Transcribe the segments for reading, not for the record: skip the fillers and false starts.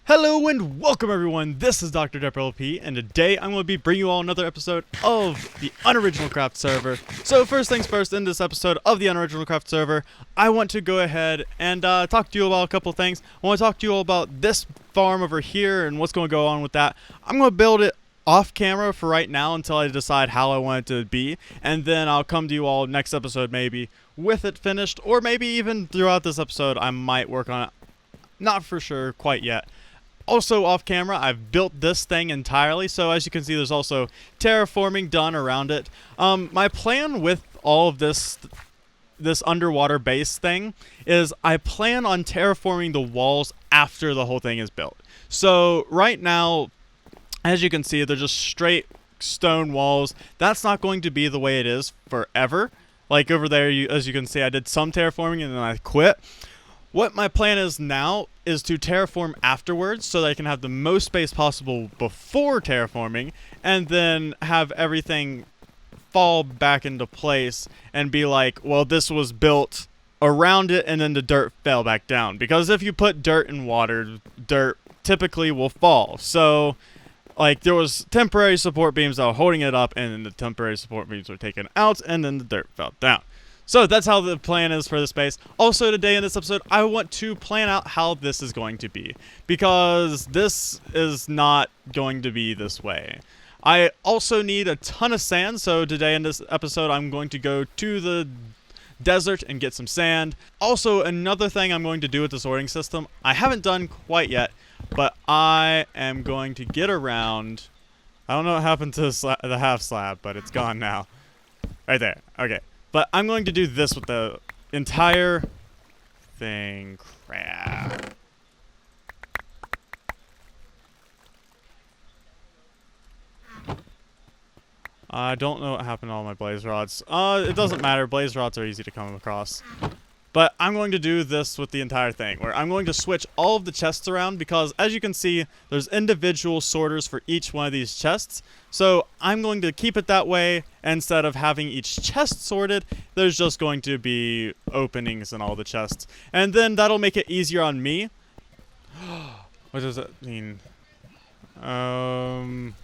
Hello and welcome everyone, this is DrDepper LP, and today I'm going to be bringing you all another episode of the UnoriginalCraft server. So first things first, in this episode of the UnoriginalCraft server, I want to go ahead and talk to you about a couple things. I want to talk to you all about this farm over here and what's going to go on with that. I'm going to build it off camera for right now until I decide how I want it to be, and then I'll come to you all next episode maybe with it finished, or maybe even throughout this episode I might work on it. Not for sure quite yet. Also off camera, I've built this thing entirely, so as you can see there's also terraforming done around it. My plan with all of this underwater base thing is I plan on terraforming the walls after the whole thing is built. So right now, as you can see, they're just straight stone walls. That's not going to be the way it is forever. Like over there, as you can see, I did some terraforming and then I quit. What my plan is now is to terraform afterwards so that I can have the most space possible before terraforming, and then have everything fall back into place and be like, well, this was built around it and then the dirt fell back down. Because if you put dirt in water, dirt typically will fall. So like there was temporary support beams that were holding it up, and then the temporary support beams were taken out and then the dirt fell down. So that's how the plan is for the space. Also today in this episode, I want to plan out how this is going to be, because this is not going to be this way. I also need a ton of sand, so today in this episode, I'm going to go to the desert and get some sand. Also, another thing I'm going to do with the sorting system, I haven't done quite yet, but I am going to get around. I don't know what happened to the half slab, but it's gone now. Right there. Okay. But I'm going to do this with the entire thing. Crap. I don't know what happened to all my blaze rods. It doesn't matter. Blaze rods are easy to come across. But I'm going to do this with the entire thing, where I'm going to switch all of the chests around, because as you can see, there's individual sorters for each one of these chests. So I'm going to keep it that way. Instead of having each chest sorted, there's just going to be openings in all the chests. And then that'll make it easier on me. What does that mean? I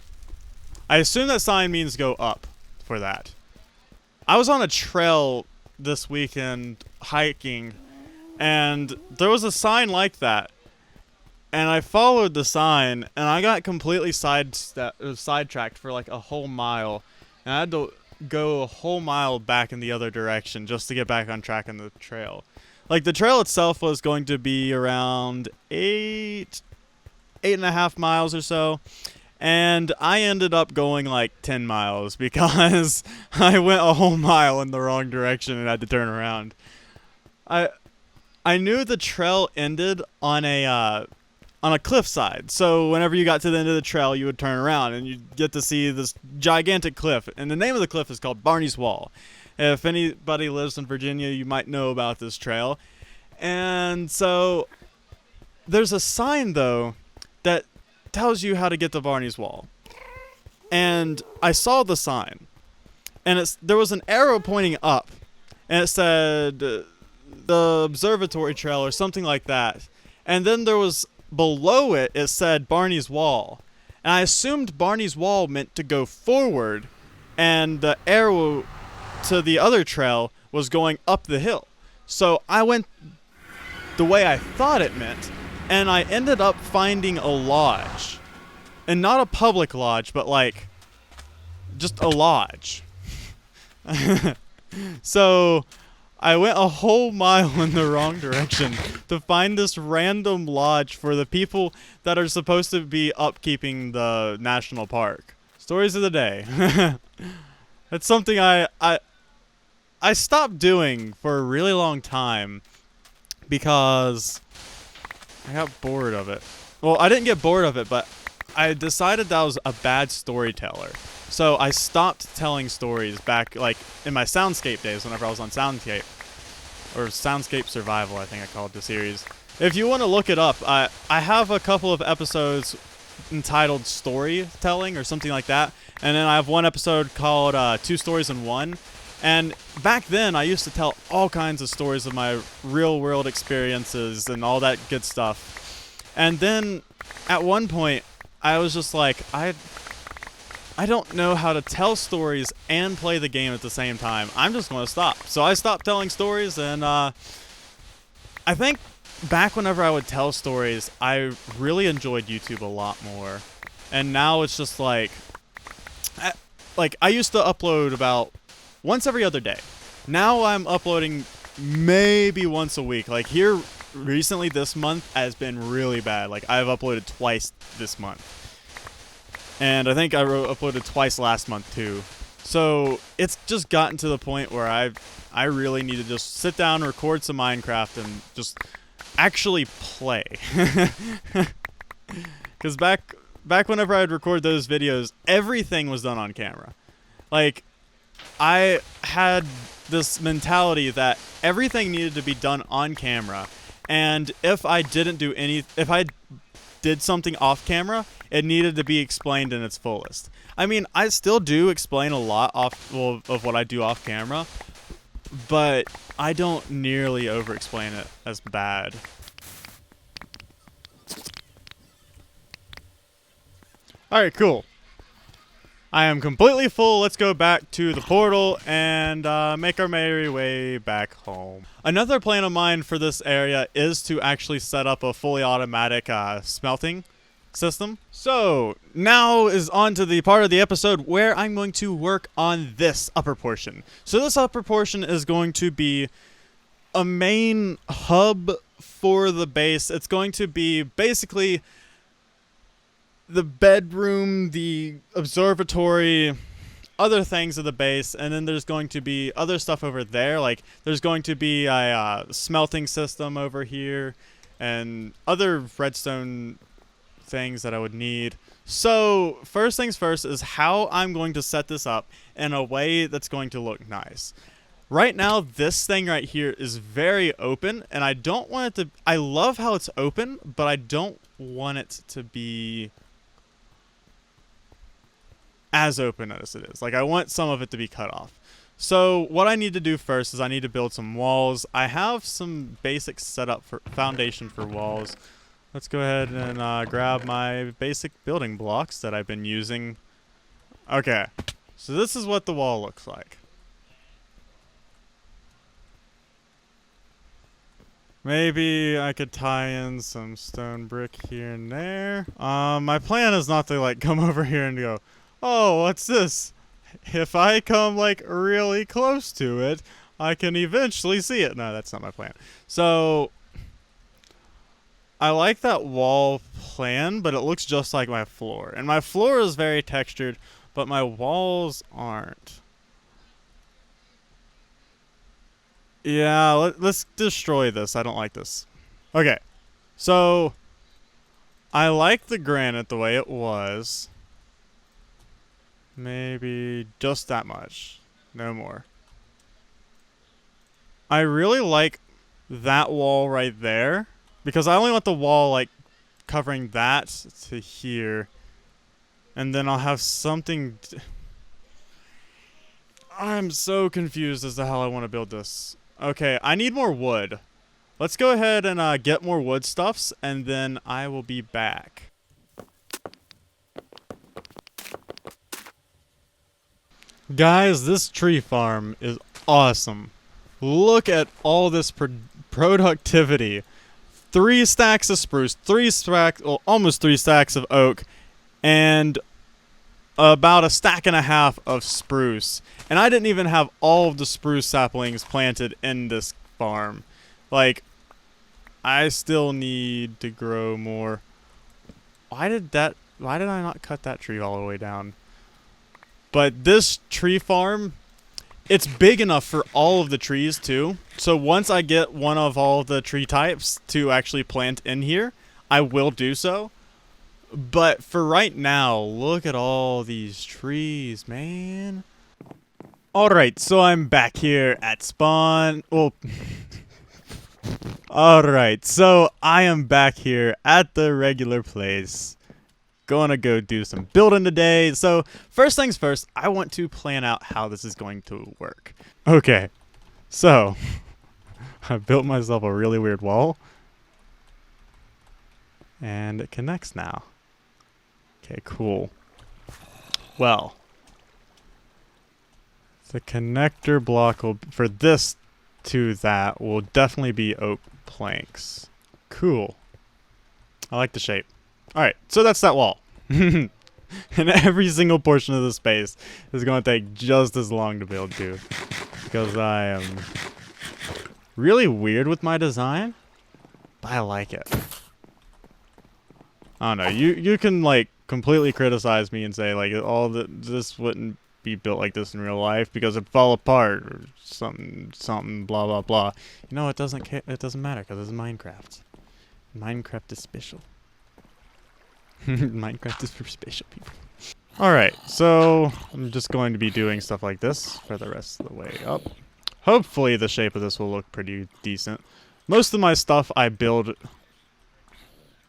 assume that sign means go up for that. I was on a trail this weekend hiking, and there was a sign like that, and I followed the sign, and I got completely sidetracked for like a whole mile, and I had to go a whole mile back in the other direction just to get back on track in the trail. Like the trail itself was going to be around 8.5 miles or so. And I ended up going like 10 miles because I went a whole mile in the wrong direction and had to turn around. I knew the trail ended on a cliffside. So whenever you got to the end of the trail, you would turn around and you'd get to see this gigantic cliff. And the name of the cliff is called Barney's Wall. If anybody lives in Virginia, you might know about this trail. And so there's a sign though that tells you how to get to Barney's Wall. And I saw the sign, and there was an arrow pointing up, and it said the observatory trail or something like that. And then there was below it said Barney's Wall, and I assumed Barney's Wall meant to go forward, and the arrow to the other trail was going up the hill. So I went the way I thought it meant, and I ended up finding a lodge. And not a public lodge, but like, just a lodge. So, I went a whole mile in the wrong direction to find this random lodge for the people that are supposed to be upkeeping the national park. Stories of the day. That's something I stopped doing for a really long time because I got bored of it. Well, I didn't get bored of it, but I decided that I was a bad storyteller. So I stopped telling stories back, like, in my Soundscape days whenever I was on Soundscape. Or Soundscape Survival, I think I called the series. If you want to look it up, I have a couple of episodes entitled Storytelling or something like that. And then I have one episode called 2 Stories in 1. And back then, I used to tell all kinds of stories of my real-world experiences and all that good stuff. And then at one point, I was just like, I don't know how to tell stories and play the game at the same time. I'm just going to stop. So I stopped telling stories, and I think back whenever I would tell stories, I really enjoyed YouTube a lot more. And now it's just like I used to upload about once every other day. Now I'm uploading maybe once a week. Like here recently this month has been really bad. Like I've uploaded twice this month. And I think I uploaded twice last month too. So it's just gotten to the point where I really need to just sit down, record some Minecraft, and just actually play. Because back whenever I'd record those videos, everything was done on camera. Like, I had this mentality that everything needed to be done on camera, and if I did something off camera, it needed to be explained in its fullest. I mean, I still do explain a lot of what I do off camera, but I don't nearly over-explain it as bad. Alright, cool. I am completely full. Let's go back to the portal and make our merry way back home. Another plan of mine for this area is to actually set up a fully automatic smelting system. So now is on to the part of the episode where I'm going to work on this upper portion. So this upper portion is going to be a main hub for the base. It's going to be basically the bedroom, the observatory, other things of the base, and then there's going to be other stuff over there. Like there's going to be a smelting system over here and other redstone things that I would need. So first things first is how I'm going to set this up in a way that's going to look nice. Right now, this thing right here is very open, and I don't want it to... I love how it's open, but I don't want it to be as open as it is. Like, I want some of it to be cut off. So what I need to do first is I need to build some walls. I have some basic setup for foundation for walls. Let's go ahead and grab my basic building blocks that I've been using. Okay, so this is what the wall looks like. Maybe I could tie in some stone brick here and there. My plan is not to like come over here and go, oh, what's this? If I come like really close to it, I can eventually see it. No, that's not my plan. So I like that wall plan, but it looks just like my floor. And my floor is very textured, but my walls aren't. Yeah, let's destroy this. I don't like this. Okay, so I like the granite the way it was. Maybe just that much. No more. I really like that wall right there, because I only want the wall like covering that to here. And then I'll have something... I'm so confused as to how I want to build this. Okay, I need more wood. Let's go ahead and get more wood stuffs, and then I will be back. Guys, this tree farm is awesome. Look at all this productivity. 3 stacks of spruce, almost 3 stacks of oak, and about a stack and a half of spruce. And I didn't even have all of the spruce saplings planted in this farm. Like, I still need to grow more. Why did I not cut that tree all the way down? But this tree farm, it's big enough for all of the trees too. So once I get one of all the tree types to actually plant in here, I will do so. But for right now, look at all these trees, man. Alright, so I'm back here at spawn. Well, alright, so I am back here at the regular place. Gonna go do some building today. So first things first, I want to plan out how this is going to work. Okay, so I built myself a really weird wall. And it connects now. Okay, cool. Well, the connector block will, for this to that will definitely be oak planks. Cool. I like the shape. Alright, so that's that wall. And every single portion of the space is going to take just as long to build too. Because I am really weird with my design, but I like it. I don't know. You can like completely criticize me and say like this wouldn't be built like this in real life because it'd fall apart or something blah blah blah. You know, it doesn't matter because it's Minecraft. Minecraft is special. Minecraft is for special people. Alright, so I'm just going to be doing stuff like this for the rest of the way up. Hopefully the shape of this will look pretty decent. Most of my stuff I build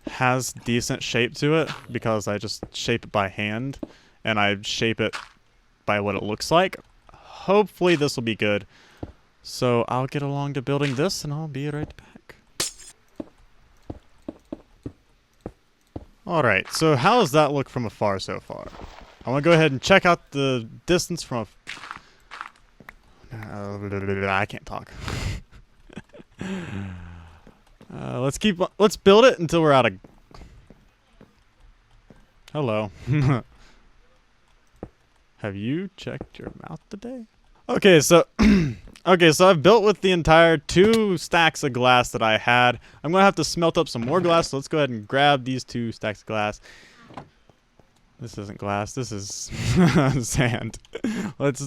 has decent shape to it because I just shape it by hand and I shape it by what it looks like. Hopefully this will be good. So I'll get along to building this and I'll be right back. Alright, so how does that look from afar so far? I want to go ahead and check out the distance from I can't talk. Let's build it until we're out of... Hello. Have you checked your mouth today? Okay, so so I've built with the entire 2 stacks of glass that I had. I'm gonna have to smelt up some more glass, so let's go ahead and grab these 2 stacks of glass. This isn't glass, this is sand. Let's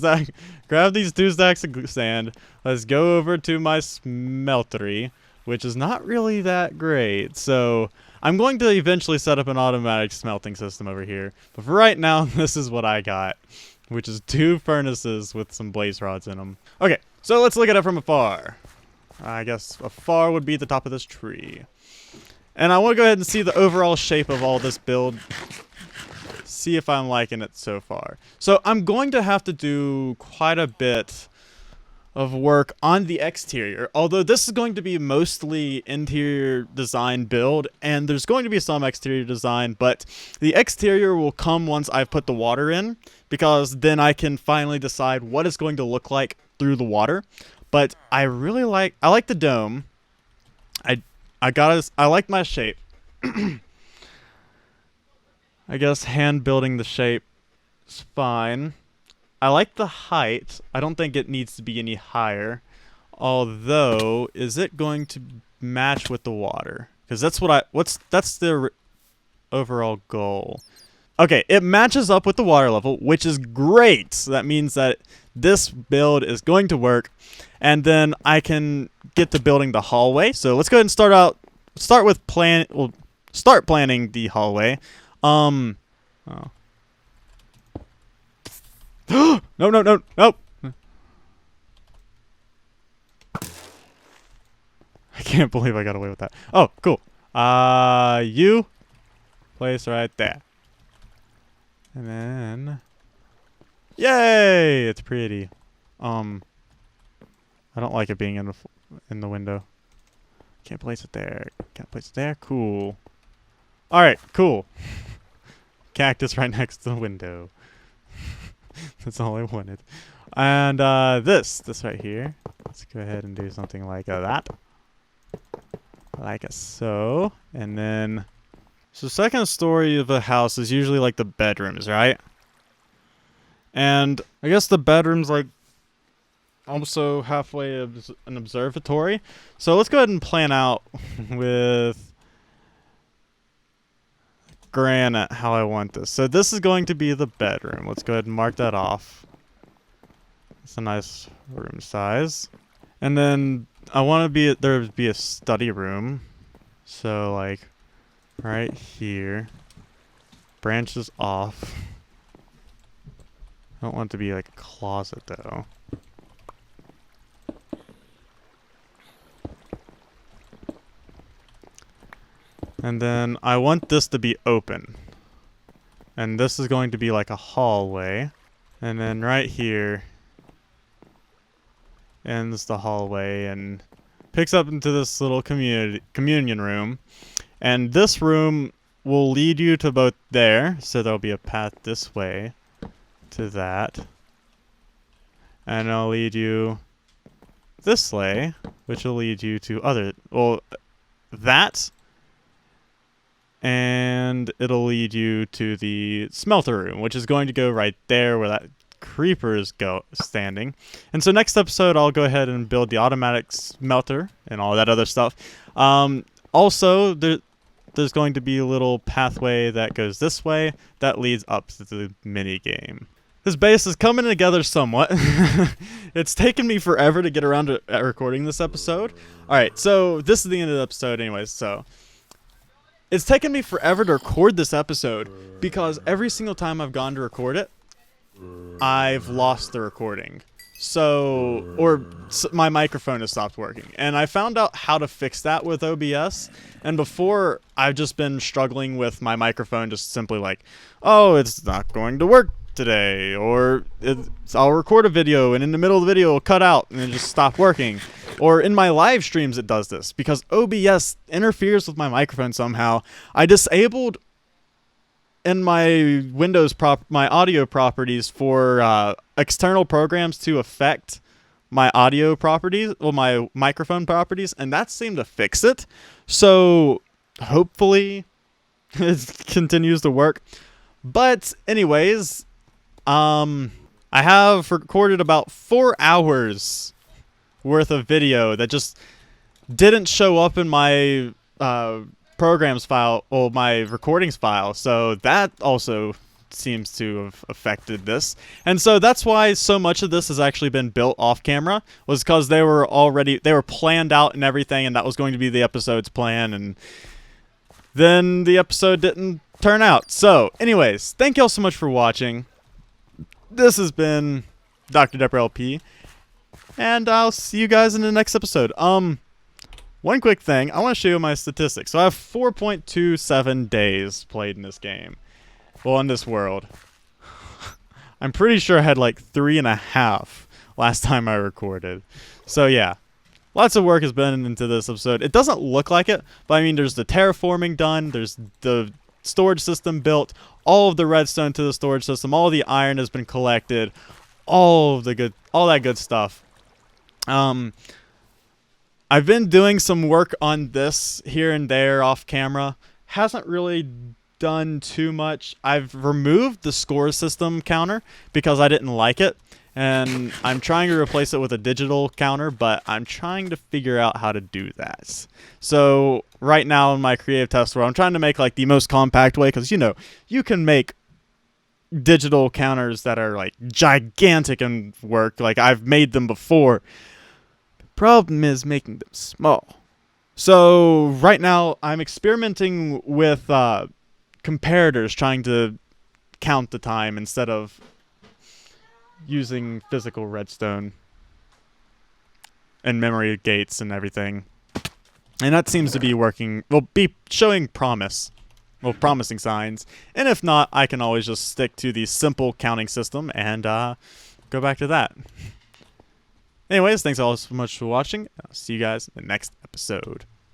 grab these 2 stacks of sand. Let's go over to my smeltery, which is not really that great. So I'm going to eventually set up an automatic smelting system over here. But for right now, this is what I got, which is 2 furnaces with some blaze rods in them. Okay, so let's look at it from afar. I guess afar would be the top of this tree. And I want to go ahead and see the overall shape of all this build. See if I'm liking it so far. So I'm going to have to do quite a bit of work on the exterior, although this is going to be mostly interior design build, and there's going to be some exterior design, but the exterior will come once I've put the water in, because then I can finally decide what it's going to look like through the water. But I like the dome. I like my shape. I guess hand building the shape is fine. I like the height. I don't think it needs to be any higher. Although, is it going to match with the water? Because that's that's the overall goal. Okay, it matches up with the water level, which is great. So that means that this build is going to work. And then I can get to building the hallway. So let's go ahead and start planning the hallway. Oh. No. I can't believe I got away with that. Oh, cool. You place right there. And then yay! It's pretty. I don't like it being in the window. Can't place it there. Can't place it there. Cool. All right, cool. Cactus right next to the window. That's all I wanted. And this right here. Let's go ahead and do something like that. Like so. And then, so second story of a house is usually like the bedrooms, right? And I guess the bedroom's like also halfway of an observatory. So let's go ahead and plan out with granite how I want this. So this is going to be the bedroom. Let's go ahead and mark that off. It's a nice room size. And then I want to there be a study room. So like right here. Branches off. I don't want it to be like a closet though. And then I want this to be open. And this is going to be like a hallway. And then right here ends the hallway and picks up into this little communion room. And this room will lead you to both there, so there'll be a path this way to that. And it'll lead you this way, which will lead you to that. And it'll lead you to the smelter room, which is going to go right there where that creeper is standing. And so next episode, I'll go ahead and build the automatic smelter and all that other stuff. Also, there's going to be a little pathway that goes this way that leads up to the mini game. This base is coming together somewhat. It's taken me forever to get around to recording this episode. Alright, so this is the end of the episode anyways, so it's taken me forever to record this episode because every single time I've gone to record it, I've lost the recording. My microphone has stopped working. And I found out how to fix that with OBS. And before, I've just been struggling with my microphone, just simply like, oh, it's not going to work today. Or I'll record a video and in the middle of the video it'll cut out and then just stop working. Or in my live streams it does this because OBS interferes with my microphone somehow. I disabled in my my audio properties for external programs to affect my audio properties, my microphone properties, and that seemed to fix it. So hopefully it continues to work. But anyways, I have recorded about 4 hours worth of video that just didn't show up in my programs file or my recordings file, so that also seems to have affected this. And so that's why so much of this has actually been built off camera, was because they were planned out and everything, and that was going to be the episode's plan, and then the episode didn't turn out. So anyways, thank y'all so much for watching. This has been DrDepper LP, and I'll see you guys in the next episode. One quick thing, I want to show you my statistics. So I have 4.27 days played in this game. Well, in this world. I'm pretty sure I had like 3.5 last time I recorded. So yeah, lots of work has been into this episode. It doesn't look like it, but I mean, there's the terraforming done, there's the storage system built, all of the redstone to the storage system, all the iron has been collected, all that good stuff. I've been doing some work on this here and there off camera. Hasn't really done too much. I've removed the score system counter because I didn't like it, and I'm trying to replace it with a digital counter, but I'm trying to figure out how to do that. So right now in my creative test world, I'm trying to make like the most compact way, because you can make digital counters that are like gigantic and work. Like I've made them before. Problem is making them small. So right now I'm experimenting with comparators, trying to count the time instead of using physical redstone and memory gates and everything. And that seems to be working, be showing promising signs. And if not, I can always just stick to the simple counting system and go back to that. Anyways, thanks all so much for watching. I'll see you guys in the next episode.